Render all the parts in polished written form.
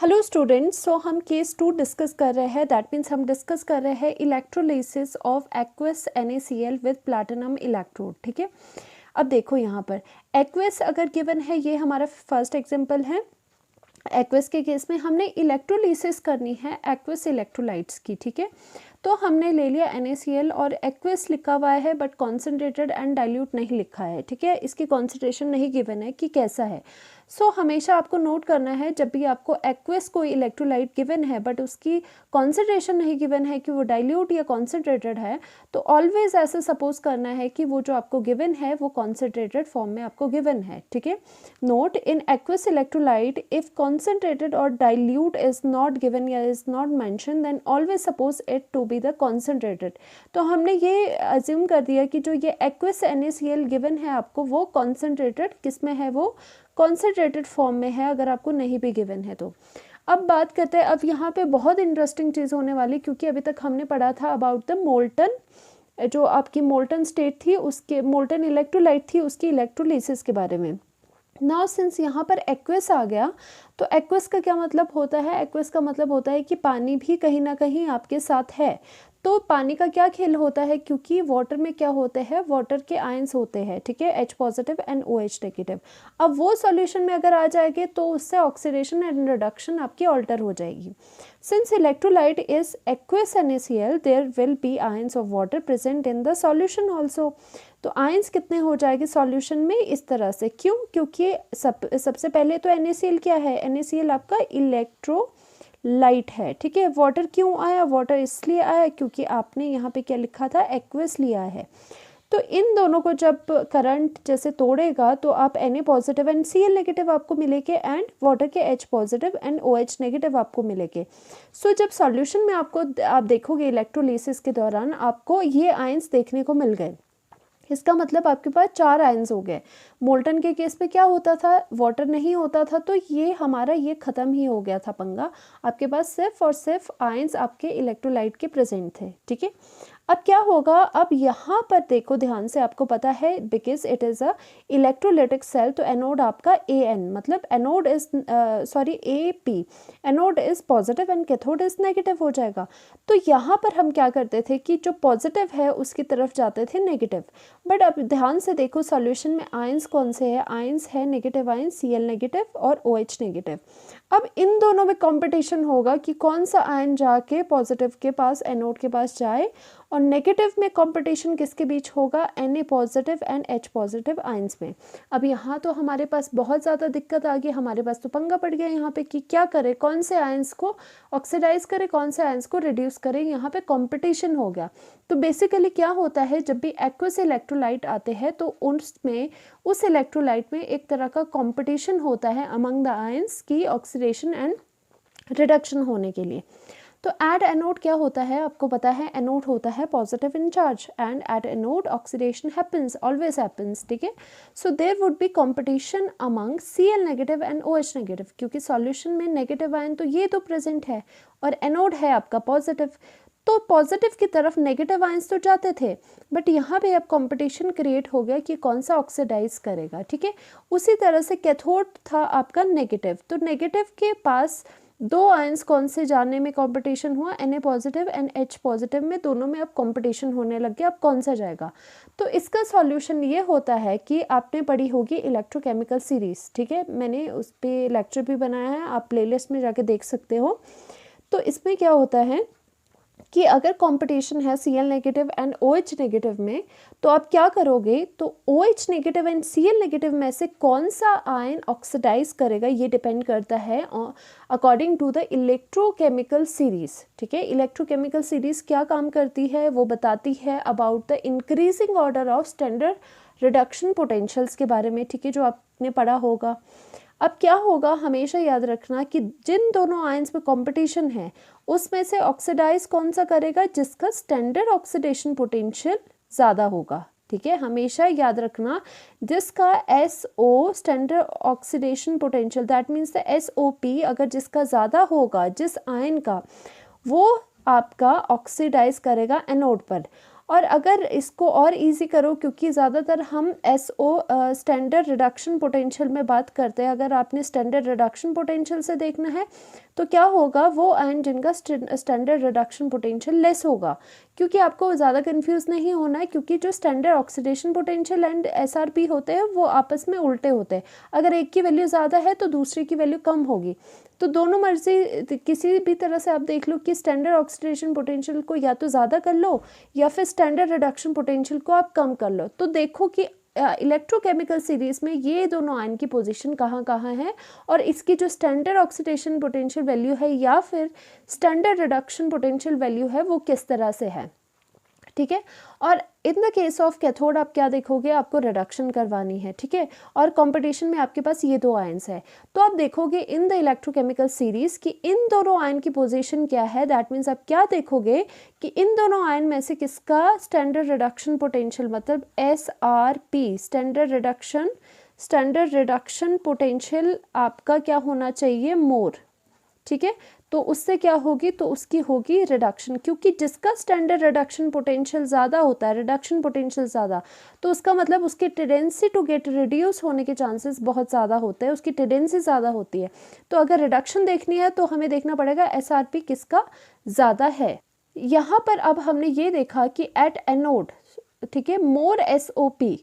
Hello students, सो हम case 2 discuss कर रहे हैं। दैट मीन्स हम डिस्कस कर रहे हैं electrolysis of aqueous NaCl with platinum electrode. ठीक है, अब देखो यहाँ पर एक्वस अगर गिवन है, ये हमारा फर्स्ट एग्जांपल है। एक्वस के केस में हमने इलेक्ट्रोलिसिस करनी है एक्वस इलेक्ट्रोलाइट्स की। ठीक है, तो हमने ले लिया NaCl और एक्वस लिखा हुआ है बट कॉन्सेंट्रेटेड एंड डाइल्यूट नहीं लिखा है। ठीक है, इसकी कॉन्सेंट्रेशन नहीं गिवन है कि कैसा है। सो हमेशा आपको नोट करना है, जब भी आपको एक्वस कोई इलेक्ट्रोलाइट गिवन है बट उसकी कॉन्सेंट्रेशन नहीं गिवन है कि वो डाइल्यूट या कॉन्सेंट्रेटेड है, तो ऑलवेज ऐसे सपोज करना है कि वो जो आपको गिवन है वो कॉन्सेंट्रेटेड फॉर्म में आपको गिवन है। ठीक है, note in aqueous electrolyte if concentrated or dilute is not given या is not mentioned, then always suppose it to be the concentrated। तो हमने ये assume कर दिया कि जो ये aqueous NaCl given है आपको, वो concentrated किस में है, वो concentrated form में है, अगर आपको नहीं भी given है तो। अब बात करते हैं, अब यहाँ पे बहुत इंटरेस्टिंग चीज़ होने वाली, क्योंकि अभी तक हमने पढ़ा था अबाउट द मोल्टन, जो आपकी मोल्टन स्टेट थी, उसके मोल्टन इलेक्ट्रोलाइट थी, उसकी इलेक्ट्रोलिसिस के बारे में। नाउ सिंस यहाँ पर एक्वस आ गया, तो एक्वस का क्या मतलब होता है? एक्वस का मतलब होता है कि पानी भी कहीं ना कहीं आपके साथ है। तो पानी का क्या खेल होता है, क्योंकि वाटर में क्या होते हैं, वाटर के आयंस होते हैं। ठीक है, H positive and OH negative. अब वो सॉल्यूशन में अगर आ जाएंगे तो उससे ऑक्सीडेशन एंड रिडक्शन आपकी ऑल्टर हो जाएगी। Since electrolyte is aqueous NaCl, there will be ions of water present in the solution also. तो आयंस कितने हो जाएंगे सॉल्यूशन में, इस तरह से। क्यों? क्योंकि सबसे पहले तो NaCl क्या है, NaCl आपका इलेक्ट्रोलाइट है। ठीक है, वाटर क्यों आया, वाटर इसलिए आया क्योंकि आपने यहाँ पे क्या लिखा था, एक्वस लिया है। तो इन दोनों को जब करंट जैसे तोड़ेगा तो आप Na positive and Cl negative आपको मिलेंगे, एंड वाटर के H positive and OH negative आपको मिलेंगे। सो जब सॉल्यूशन में आपको आप देखोगे इलेक्ट्रोलिसिस के दौरान आपको ये आयंस देखने को मिल गए। इसका मतलब आपके पास 4 आयंस हो गए। मोल्टन के केस में क्या होता था, वाटर नहीं होता था, तो ये हमारा ये ख़त्म ही हो गया था पंगा। आपके पास सिर्फ और सिर्फ आयंस आपके इलेक्ट्रोलाइट के प्रेजेंट थे। ठीक है, अब क्या होगा, अब यहाँ पर देखो ध्यान से, आपको पता है because it is a electrolytic cell, तो एनोड आपका An, मतलब anode is Ap, anode is positive and cathode is negative हो जाएगा। तो यहाँ पर हम क्या करते थे कि जो पॉजिटिव है उसकी तरफ जाते थे नेगेटिव। बट अब ध्यान से देखो सॉल्यूशन में आयंस कौन से है, आयंस है नेगेटिव आयंस, Cl नेगेटिव और OH नेगेटिव। अब इन दोनों में कंपटीशन होगा कि कौन सा आयन जाके पॉजिटिव के पास, एनोड के पास जाए, और नेगेटिव में कंपटीशन किसके बीच होगा, Na positive and H positive ions में। अब यहाँ तो हमारे पास बहुत ज़्यादा दिक्कत आ गई, हमारे पास तो पंगा पड़ गया यहाँ पे कि क्या करें, कौन से आयंस को ऑक्सीडाइज करें, कौन से आयंस को रिड्यूस करें। यहाँ पे कंपटीशन हो गया। तो बेसिकली क्या होता है, जब भी एक्वस इलेक्ट्रोलाइट आते हैं तो उसमें उस इलेक्ट्रोलाइट में एक तरह का कंपटीशन होता है अमंग द आयंस की ऑक्सीडेशन एंड रिडक्शन होने के लिए। तो एट एनोड क्या होता है, आपको पता है एनोड होता है positive in charge, and at anode oxidation happens, always happens. ठीक है, so there would be competition among Cl negative and OH negative, क्योंकि सॉल्यूशन में नेगेटिव आयन तो ये तो प्रेजेंट है और एनोड है आपका पॉजिटिव, तो पॉजिटिव की तरफ नेगेटिव आयंस तो जाते थे, बट यहाँ पे अब कंपटीशन क्रिएट हो गया कि कौन सा ऑक्सीडाइज करेगा। ठीक है, उसी तरह से कैथोड था आपका नेगेटिव, तो नेगेटिव के पास 2 आयंस कौन से जाने में कंपटीशन हुआ, Na positive and H positive में, दोनों में अब कंपटीशन होने लग गया, अब कौन सा जाएगा। तो इसका सॉल्यूशन ये होता है कि आपने पढ़ी होगी इलेक्ट्रोकेमिकल सीरीज। ठीक है, मैंने उस पर लेक्चर भी बनाया है, आप प्लेलिस्ट में जाके देख सकते हो। तो इसमें क्या होता है कि अगर कंपटीशन है Cl negative and OH negative में, तो आप क्या करोगे, तो OH negative and Cl negative में से कौन सा आयन ऑक्सीडाइज करेगा, ये डिपेंड करता है according to the electrochemical series. ठीक है, इलेक्ट्रोकेमिकल सीरीज क्या काम करती है, वो बताती है about the increasing order of standard reduction potentials के बारे में। ठीक है, जो आपने पढ़ा होगा। अब क्या होगा, हमेशा याद रखना कि जिन दोनों आयंस में कंपटीशन है उसमें से ऑक्सीडाइज कौन सा करेगा, जिसका स्टैंडर्ड ऑक्सीडेशन पोटेंशियल ज़्यादा होगा। ठीक है, हमेशा याद रखना जिसका SO standard oxidation potential, that means the SOP अगर जिसका ज़्यादा होगा, जिस आयन का, वो आपका ऑक्सीडाइज करेगा एनोड पर। और अगर इसको और इजी करो, क्योंकि ज़्यादातर हम SO स्टैंडर्ड रिडक्शन पोटेंशियल में बात करते हैं, अगर आपने स्टैंडर्ड रिडक्शन पोटेंशियल से देखना है तो क्या होगा, वो आयन जिनका स्टैंडर्ड रिडक्शन पोटेंशियल लेस होगा, क्योंकि आपको ज़्यादा कंफ्यूज नहीं होना है, क्योंकि जो standard oxidation potential and SRP होते हैं वो आपस में उल्टे होते हैं। अगर एक की वैल्यू ज़्यादा है तो दूसरे की वैल्यू कम होगी। तो दोनों मर्जी किसी भी तरह से आप देख लो कि स्टैंडर्ड ऑक्सीडेशन पोटेंशियल को या तो ज़्यादा कर लो या फिर स्टैंडर्ड रिडक्शन पोटेंशियल को आप कम कर लो। तो देखो कि इलेक्ट्रोकेमिकल सीरीज में ये दोनों आयन की पोजीशन कहाँ कहाँ है और इसकी जो स्टैंडर्ड ऑक्सीडेशन पोटेंशियल वैल्यू है या फिर स्टैंडर्ड रिडक्शन पोटेंशियल वैल्यू है वो किस तरह से है, ठीक है। और in the case of cathode आप क्या देखोगे, आपको रिडक्शन करवानी है, ठीक है, और कंपटीशन में आपके पास ये दो आयन्स है। तो आप देखोगे इन द इलेक्ट्रोकेमिकल सीरीज कि इन दोनों आयन की पोजीशन क्या है। दैट मीन्स आप क्या देखोगे कि इन दोनों आयन में से किसका स्टैंडर्ड रिडक्शन पोटेंशियल मतलब SRP स्टैंडर्ड रिडक्शन पोटेंशियल आपका क्या होना चाहिए, मोर, ठीक है। तो उससे क्या होगी, तो उसकी होगी रिडक्शन, क्योंकि जिसका स्टैंडर्ड रिडक्शन पोटेंशियल ज़्यादा होता है, रिडक्शन पोटेंशियल ज़्यादा, तो उसका मतलब उसकी टेंडेंसी टू गेट रिड्यूस होने के चांसेस बहुत ज़्यादा होते हैं, उसकी टेंडेंसी ज़्यादा होती है। तो अगर रिडक्शन देखनी है तो हमें देखना पड़ेगा SRP किसका ज़्यादा है। यहाँ पर अब हमने ये देखा कि एट एनोड, ठीक है, मोर SOP,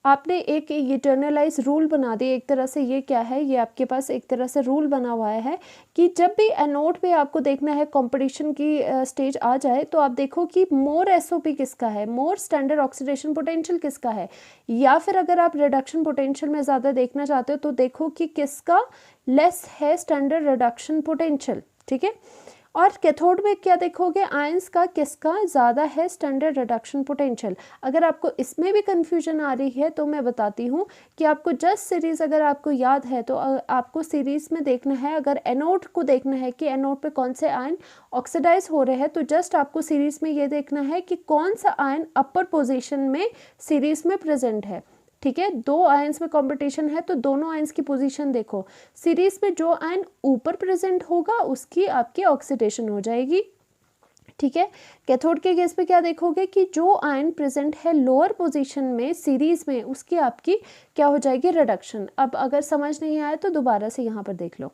आपने एक ये जर्नलाइज रूल बना दिया एक तरह से। ये क्या है, ये आपके पास एक तरह से रूल बना हुआ है कि जब भी एनोड पे आपको देखना है कंपटीशन की स्टेज आ जाए तो आप देखो कि मोर SOP किसका है, मोर स्टैंडर्ड ऑक्सीडेशन पोटेंशियल किसका है, या फिर अगर आप रिडक्शन पोटेंशियल में ज़्यादा देखना चाहते हो तो देखो कि किसका लेस है स्टैंडर्ड रिडक्शन पोटेंशियल, ठीक है। और कैथोड में क्या देखोगे, आयंस का किसका ज़्यादा है स्टैंडर्ड रिडक्शन पोटेंशियल। अगर आपको इसमें भी कन्फ्यूजन आ रही है तो मैं बताती हूँ कि आपको जस्ट सीरीज़ अगर आपको याद है तो आपको सीरीज़ में देखना है, अगर एनोड को देखना है कि एनोड पे कौन से आयन ऑक्सीडाइज हो रहे हैं तो जस्ट आपको सीरीज़ में ये देखना है कि कौन सा आयन अपर पोजिशन में सीरीज़ में प्रेजेंट है, ठीक है। दो आयंस में कंपटीशन है तो दोनों आयंस की पोजीशन देखो, सीरीज में जो आयन ऊपर प्रेजेंट होगा उसकी आपकी ऑक्सीडेशन हो जाएगी, ठीक है। कैथोड के केस में क्या देखोगे कि जो आयन प्रेजेंट है लोअर पोजीशन में सीरीज में उसकी आपकी क्या हो जाएगी, रिडक्शन। अब अगर समझ नहीं आया तो दोबारा से यहाँ पर देख लो।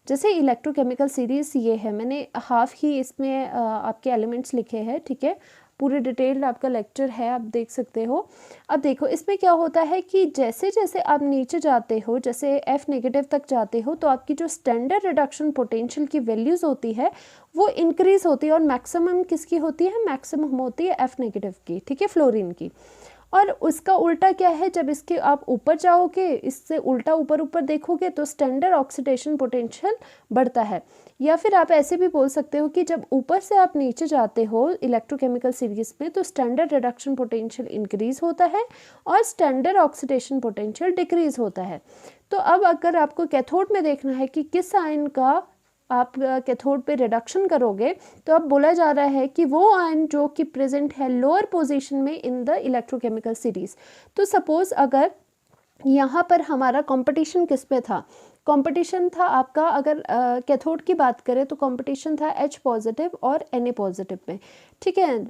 जैसे इलेक्ट्रोकेमिकल सीरीज ये है, मैंने हाफ ही इसमें आपके एलिमेंट्स लिखे हैं, ठीक है, पूरे डिटेल्ड आपका लेक्चर है, आप देख सकते हो। अब देखो इसमें क्या होता है कि जैसे जैसे आप नीचे जाते हो, जैसे F नेगेटिव तक जाते हो तो आपकी जो स्टैंडर्ड रिडक्शन पोटेंशियल की वैल्यूज़ होती है वो इंक्रीज़ होती है और मैक्सिमम किसकी होती है, मैक्सिमम होती है F नेगेटिव की, ठीक है, फ्लोरीन की। और उसका उल्टा क्या है, जब इसके आप ऊपर जाओगे, इससे उल्टा ऊपर ऊपर देखोगे तो स्टैंडर्ड ऑक्सीडेशन पोटेंशियल बढ़ता है। या फिर आप ऐसे भी बोल सकते हो कि जब ऊपर से आप नीचे जाते हो इलेक्ट्रोकेमिकल सीरीज में तो स्टैंडर्ड रिडक्शन पोटेंशियल इंक्रीज होता है और स्टैंडर्ड ऑक्सीडेशन पोटेंशियल डिक्रीज होता है। तो अब अगर आपको कैथोड में देखना है कि किस आयन का आप कैथोड पे रिडक्शन करोगे तो अब बोला जा रहा है कि वो आयन जो कि प्रेजेंट है लोअर पोजीशन में इन द इलेक्ट्रोकेमिकल सीरीज। तो सपोज अगर यहाँ पर हमारा कंपटीशन किस पे था, कंपटीशन था आपका, अगर कैथोड की बात करें तो कंपटीशन था H पॉजिटिव और Na पॉजिटिव में, ठीक है।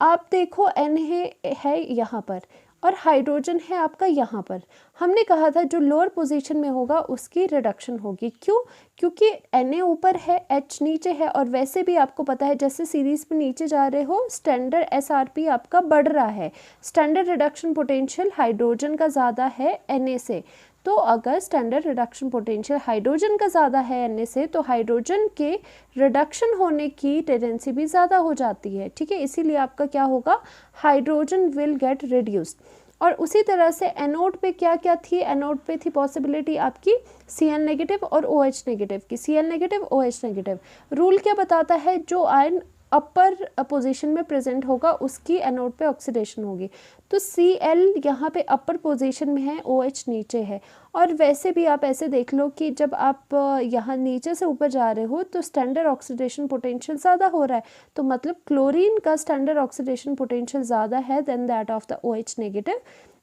आप देखो Na है यहाँ पर और हाइड्रोजन है आपका यहाँ पर। हमने कहा था जो लोअर पोजीशन में होगा उसकी रिडक्शन होगी, क्यों, क्योंकि Na ऊपर है H नीचे है और वैसे भी आपको पता है जैसे सीरीज में नीचे जा रहे हो स्टैंडर्ड SRP आपका बढ़ रहा है, स्टैंडर्ड रिडक्शन पोटेंशियल हाइड्रोजन का ज़्यादा है Na से। तो अगर स्टैंडर्ड रिडक्शन पोटेंशियल हाइड्रोजन का ज़्यादा है Na से तो हाइड्रोजन के रिडक्शन होने की टेंडेंसी भी ज़्यादा हो जाती है, ठीक है। इसीलिए आपका क्या होगा, हाइड्रोजन विल गेट रिड्यूस्ड। और उसी तरह से एनोड पे क्या क्या थी, एनोड पे थी पॉसिबिलिटी आपकी Cl नेगेटिव और OH नेगेटिव की, Cl negative OH negative. Rule क्या बताता है, जो आयन अपर पोजीशन में प्रेजेंट होगा उसकी एनोड पे ऑक्सीडेशन होगी। तो Cl यहाँ पे अपर पोजीशन में है, OH नीचे है। और वैसे भी आप ऐसे देख लो कि जब आप यहाँ नीचे से ऊपर जा रहे हो तो स्टैंडर्ड ऑक्सीडेशन पोटेंशियल ज़्यादा हो रहा है, तो मतलब क्लोरीन का स्टैंडर्ड ऑक्सीडेशन पोटेंशियल ज़्यादा है than that of the OH negative.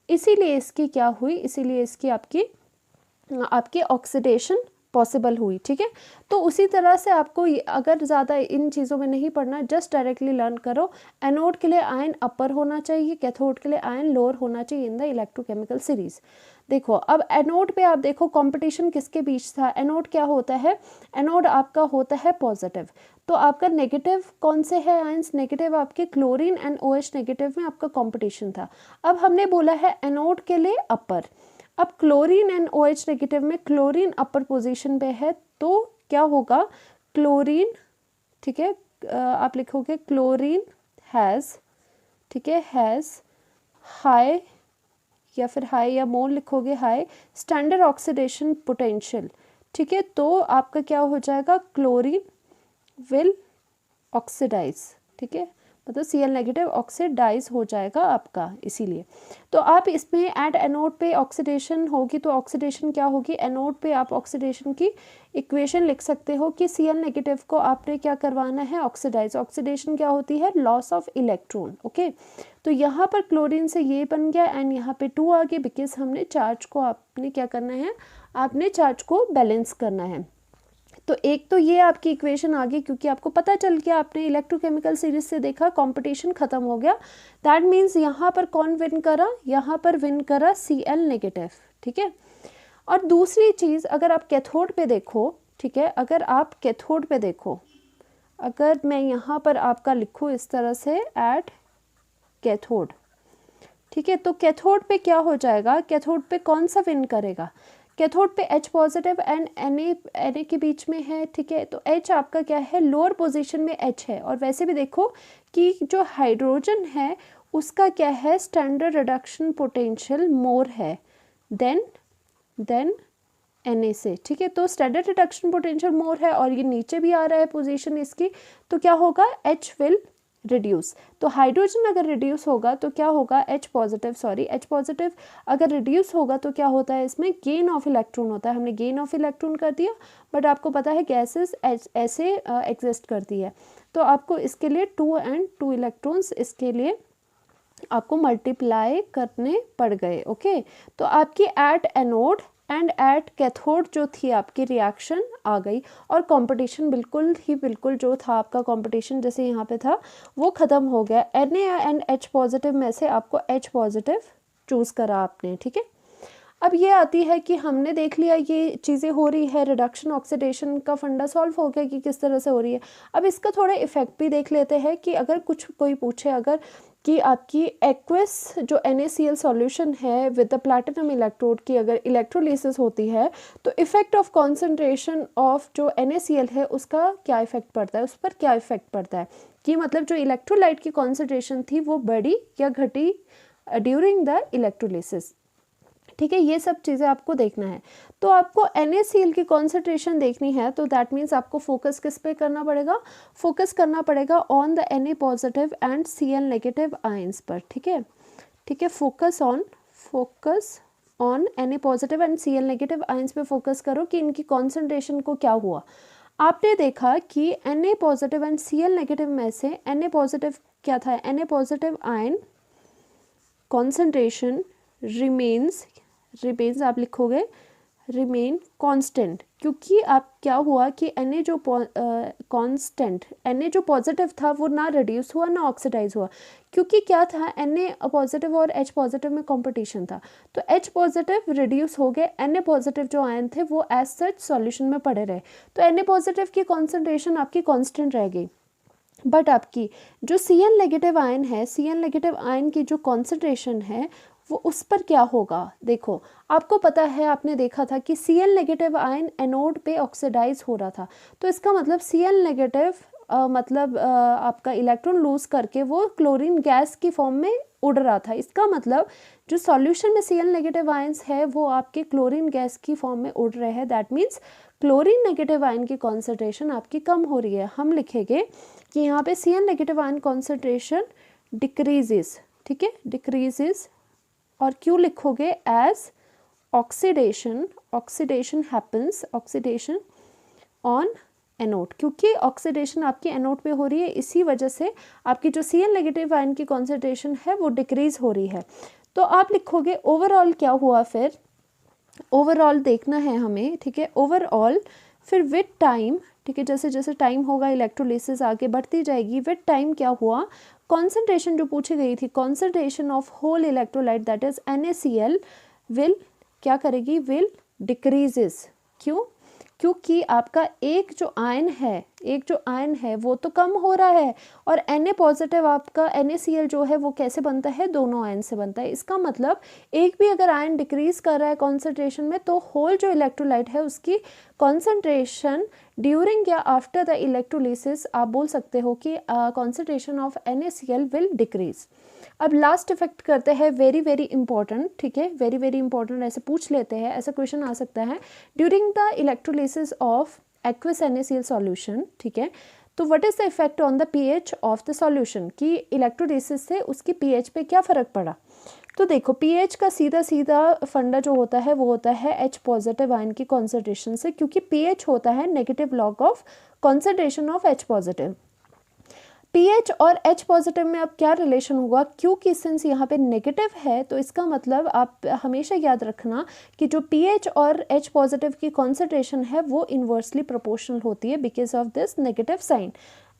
इसीलिए इसकी क्या हुई, इसीलिए इसकी आपकी ऑक्सीडेशन पॉसिबल हुई, ठीक है। तो उसी तरह से आपको अगर ज़्यादा इन चीज़ों में नहीं पढ़ना, जस्ट डायरेक्टली लर्न करो। एनोड के लिए आयन अपर होना चाहिए, कैथोड के लिए आयन लोअर होना चाहिए इन द इलेक्ट्रोकेमिकल सीरीज। देखो अब एनोड पे आप देखो कंपटीशन किसके बीच था। एनोड क्या होता है, एनोड आपका होता है पॉजिटिव, तो आपका नेगेटिव कौन से है आयंस, नेगेटिव आपके क्लोरीन एंड OH नेगेटिव में आपका कंपटीशन था। अब हमने बोला है एनोड के लिए अपर, अब क्लोरीन एंड OH नेगेटिव में क्लोरीन अपर पोजीशन पे है, तो क्या होगा, क्लोरीन, ठीक है, आप लिखोगे क्लोरीन हैज़, ठीक है, हैज़ हाई, या फिर हाई या मोर लिखोगे हाई स्टैंडर्ड ऑक्सीडेशन पोटेंशियल, ठीक है। तो आपका क्या हो जाएगा, क्लोरीन विल ऑक्सीडाइज, ठीक है, मतलब Cl नेगेटिव ऑक्सीडाइज हो जाएगा आपका, इसीलिए। तो आप इसमें एट एनोड पे ऑक्सीडेशन होगी, तो ऑक्सीडेशन क्या होगी, एनोड पे आप ऑक्सीडेशन की इक्वेशन लिख सकते हो कि Cl नेगेटिव को आपने क्या करवाना है, ऑक्सीडाइज। ऑक्सीडेशन क्या होती है, लॉस ऑफ इलेक्ट्रॉन, ओके। तो यहाँ पर क्लोरीन से ये बन गया एंड यहाँ पे 2 आ गए, बिकॉज हमने चार्ज को, आपने क्या करना है, आपने चार्ज को बैलेंस करना है। तो एक तो ये आपकी इक्वेशन आ गई, क्योंकि आपको पता चल गया, आपने इलेक्ट्रोकेमिकल सीरीज से देखा कंपटीशन खत्म हो गया। दैट मीन्स यहाँ पर कौन विन करा, यहाँ पर विन करा Cl नेगेटिव, ठीक है। और दूसरी चीज़, अगर आप कैथोड पे देखो, ठीक है, अगर आप कैथोड पे देखो, अगर मैं यहाँ पर आपका लिखूँ इस तरह से एट कैथोड, ठीक है, तो कैथोड पे क्या हो जाएगा, कैथोड पे कौन सा विन करेगा, कैथोड पे H पॉजिटिव एंड Na के बीच में है, ठीक है। तो H आपका क्या है, लोअर पोजीशन में H है, और वैसे भी देखो कि जो हाइड्रोजन है उसका क्या है, स्टैंडर्ड रिडक्शन पोटेंशियल मोर है देन Na से, ठीक है। तो स्टैंडर्ड रिडक्शन पोटेंशियल मोर है और ये नीचे भी आ रहा है पोजीशन इसकी, तो क्या होगा, H विल रिड्यूस। तो हाइड्रोजन अगर रिड्यूस होगा तो क्या होगा, H पॉजिटिव अगर रिड्यूस होगा तो क्या होता है, इसमें गेन ऑफ इलेक्ट्रॉन होता है। हमने गेन ऑफ इलेक्ट्रॉन कर दिया, बट आपको पता है गैसेस ऐसे एग्जिस्ट करती है, तो आपको इसके लिए 2 and 2 इलेक्ट्रॉन्स इसके लिए आपको मल्टीप्लाई करने पड़ गए, ओके। तो आपकी at anode and at cathode जो थी आपकी रिएक्शन आ गई, और कंपटीशन बिल्कुल जो था आपका कंपटीशन जैसे यहाँ पे था वो ख़त्म हो गया। Na एंड H पॉजिटिव में से आपको H पॉजिटिव चूज़ करा आपने, ठीक है। अब ये आती है कि हमने देख लिया ये चीज़ें हो रही है, रिडक्शन ऑक्सीडेशन का फंडा सॉल्व हो गया कि किस तरह से हो रही है। अब इसका थोड़ा इफेक्ट भी देख लेते हैं कि अगर कोई पूछे अगर कि आपकी एक्वस जो NaCl सॉल्यूशन है विद द प्लैटिनम इलेक्ट्रोड की अगर इलेक्ट्रोलिसिस होती है, तो इफेक्ट ऑफ कॉन्सेंट्रेशन ऑफ जो NaCl है उसका क्या इफेक्ट पड़ता है, उस पर क्या इफेक्ट पड़ता है, कि मतलब जो इलेक्ट्रोलाइट की कॉन्सेंट्रेशन थी वो बढ़ी या घटी ड्यूरिंग द इलेक्ट्रोलिसिस, ठीक है। ये सब चीज़ें आपको देखना है। तो आपको NaCl की कॉन्सेंट्रेशन देखनी है, तो दैट मीन्स आपको फोकस किस पे करना पड़ेगा, फोकस करना पड़ेगा on the Na positive and Cl negative ions पर, ठीक है, ठीक है। Focus on Na positive and Cl negative ions पे फोकस करो कि इनकी कॉन्सेंट्रेशन को क्या हुआ। आपने देखा कि Na positive and Cl negative में से Na पॉजिटिव क्या था, Na positive ion concentration remains आप लिखोगे रिमेन कांस्टेंट, क्योंकि आप क्या हुआ कि Na जो कांस्टेंट Na जो पॉजिटिव था वो ना रिड्यूस हुआ ना ऑक्सीडाइज हुआ, क्योंकि क्या था Na पॉजिटिव और H पॉजिटिव में कंपटीशन था। तो H पॉजिटिव रिड्यूस हो गए, Na पॉजिटिव जो आयन थे वो एज सच सॉल्यूशन में पड़े रहे, तो Na पॉजिटिव की कॉन्सेंट्रेशन आपकी कांस्टेंट रह गई। बट आपकी जो Cl नेगेटिव आयन है, Cl नेगेटिव आयन की जो कॉन्सेंट्रेशन है वो उस पर क्या होगा। देखो आपको पता है, आपने देखा था कि Cl नेगेटिव आयन एनोड पे ऑक्सीडाइज हो रहा था, तो इसका मतलब Cl नेगेटिव मतलब आपका इलेक्ट्रॉन लूज करके वो क्लोरीन गैस की फॉर्म में उड़ रहा था। इसका मतलब जो सॉल्यूशन में Cl नेगेटिव आयंस है वो आपके क्लोरीन गैस की फॉर्म में उड़ रहे हैं। That means chlorine negative ion की कॉन्सेंट्रेशन आपकी कम हो रही है। हम लिखेंगे कि यहाँ पे Cl negative ion concentration decreases, ठीक है, डिक्रीजेस, और क्यों लिखोगे as oxidation happens, oxidation on anode, क्योंकि ऑक्सीडेशन आपकी एनोड पे हो रही है, इसी वजह से आपकी जो Cl नेगेटिव आयन की कॉन्सेंट्रेशन है वो डिक्रीज हो रही है। तो आप लिखोगे ओवरऑल क्या हुआ, फिर ओवरऑल देखना है हमें, ठीक है, ओवरऑल। फिर विद टाइम, ठीक है, जैसे जैसे टाइम होगा इलेक्ट्रोलिसिस आगे बढ़ती जाएगी। विद टाइम क्या हुआ, कॉन्सेंट्रेशन जो पूछी गई थी, concentration of whole electrolyte that is NaCl will क्या करेगी, विल डिक्रीजेस। क्यों, क्योंकि आपका एक जो आयन है वो तो कम हो रहा है, और Na पॉजिटिव आपका NaCl जो है वो कैसे बनता है, दोनों आयन से बनता है। इसका मतलब एक भी अगर आयन डिक्रीज कर रहा है कॉन्सेंट्रेशन में, तो होल जो इलेक्ट्रोलाइट है उसकी कॉन्सेंट्रेशन ड्यूरिंग या आफ्टर द इलेक्ट्रोलिसिस आप बोल सकते हो कि concentration of NaCl will decrease. अब लास्ट इफेक्ट करते हैं, वेरी वेरी इंपॉर्टेंट, ठीक है, वेरी वेरी इंपॉर्टेंट, ऐसे पूछ लेते हैं, ऐसा क्वेश्चन आ सकता है during the electrolysis of aqueous NaCl solution, ठीक है। तो what is the effect on the pH of the solution, कि इलेक्ट्रोलिसिस से उसकी pH पे क्या फ़र्क पड़ा। तो देखो pH का सीधा सीधा फंडा जो होता है वो होता है H पॉजिटिव आयन की कॉन्सेंट्रेशन से, क्योंकि pH होता है negative log of concentration of H positive. pH और H पॉजिटिव में अब क्या रिलेशन होगा, क्योंकि सिंस यहाँ पे नेगेटिव है तो इसका मतलब आप हमेशा याद रखना कि जो pH और H पॉजिटिव की कॉन्सेंट्रेशन है वो इन्वर्सली प्रोपोर्शनल होती है because of this negative sign.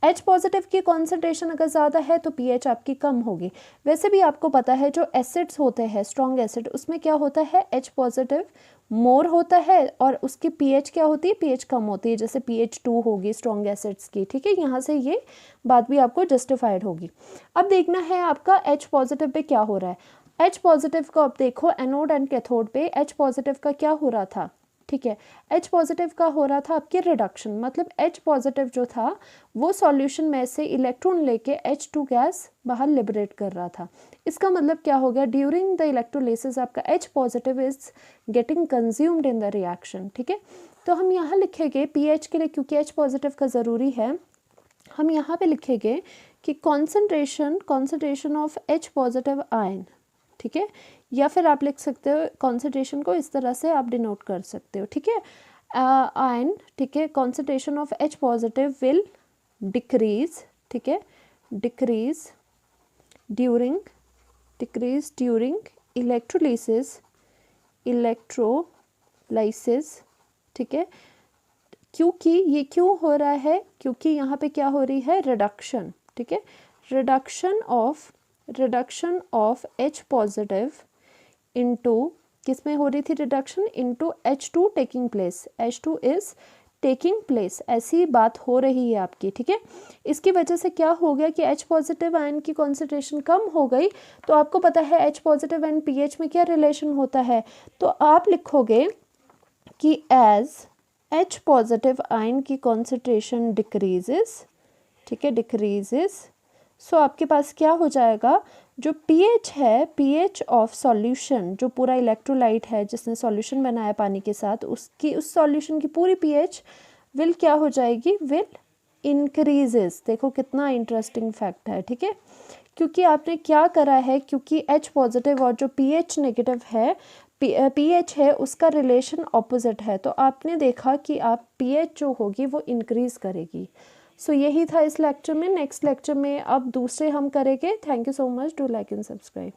H positive की कॉन्सेंट्रेशन अगर ज़्यादा है तो pH आपकी कम होगी। वैसे भी आपको पता है जो एसिड्स होते हैं स्ट्रॉन्ग एसिड, उसमें क्या होता है, H पॉजिटिव मोर होता है और उसकी pH क्या होती है, pH कम होती है, जैसे pH 2 होगी स्ट्रॉन्ग एसिड्स की, ठीक है। यहाँ से ये बात भी आपको जस्टिफाइड होगी। अब देखना है आपका H पॉजिटिव पे क्या हो रहा है। H पॉजिटिव को अब देखो एनोड एंड कैथोड पे H पॉजिटिव का क्या हो रहा था, ठीक है, H पॉजिटिव का हो रहा था आपके रिडक्शन, मतलब H पॉजिटिव जो था वो सॉल्यूशन में से इलेक्ट्रॉन लेके H2 गैस बाहर लिबरेट कर रहा था। इसका मतलब क्या हो गया, ड्यूरिंग द इलेक्ट्रोलिसिस आपका H positive is getting consumed in the reaction, ठीक है। तो हम यहाँ लिखेंगे pH के लिए, क्योंकि H पॉजिटिव का ज़रूरी है, हम यहाँ पे लिखेंगे कि concentration of H positive ion, ठीक है, या फिर आप लिख सकते हो कॉन्सेंट्रेशन को इस तरह से आप डिनोट कर सकते हो, ठीक है, आयन, ठीक है, concentration of H positive will decrease, ठीक है, डिक्रीज ड्यूरिंग इलेक्ट्रोलाइसिस, ठीक है। क्योंकि ये क्यों हो रहा है, क्योंकि यहाँ पे क्या हो रही है, रिडक्शन, ठीक है, reduction of H positive into किस में हो रही थी reduction, into H2 taking place, H2 is taking place, ऐसी बात हो रही है आपकी, ठीक है। इसकी वजह से क्या हो गया कि H पॉजिटिव आयन की कॉन्सेंट्रेशन कम हो गई। तो आपको पता है H पॉजिटिव एंड pH में क्या रिलेशन होता है, तो आप लिखोगे कि एज H पॉजिटिव आयन की कॉन्सेंट्रेशन डिक्रीजेस, ठीक है, डिक्रीजेस, सो आपके पास क्या हो जाएगा, जो pH है, pH ऑफ सॉल्यूशन, जो पूरा इलेक्ट्रोलाइट है जिसने सॉल्यूशन बनाया पानी के साथ, उसकी उस सॉल्यूशन की पूरी pH विल क्या हो जाएगी, विल इंक्रीजेस। देखो कितना इंटरेस्टिंग फैक्ट है, ठीक है, क्योंकि आपने क्या करा है, क्योंकि H पॉजिटिव और जो pH नेगेटिव है, pH है उसका रिलेशन ऑपोजिट है, तो आपने देखा कि आप pH जो होगी वो इंक्रीज करेगी। सो यही था इस लेक्चर में। नेक्स्ट लेक्चर में अब दूसरे हम करेंगे। Thank you so much, do like and subscribe.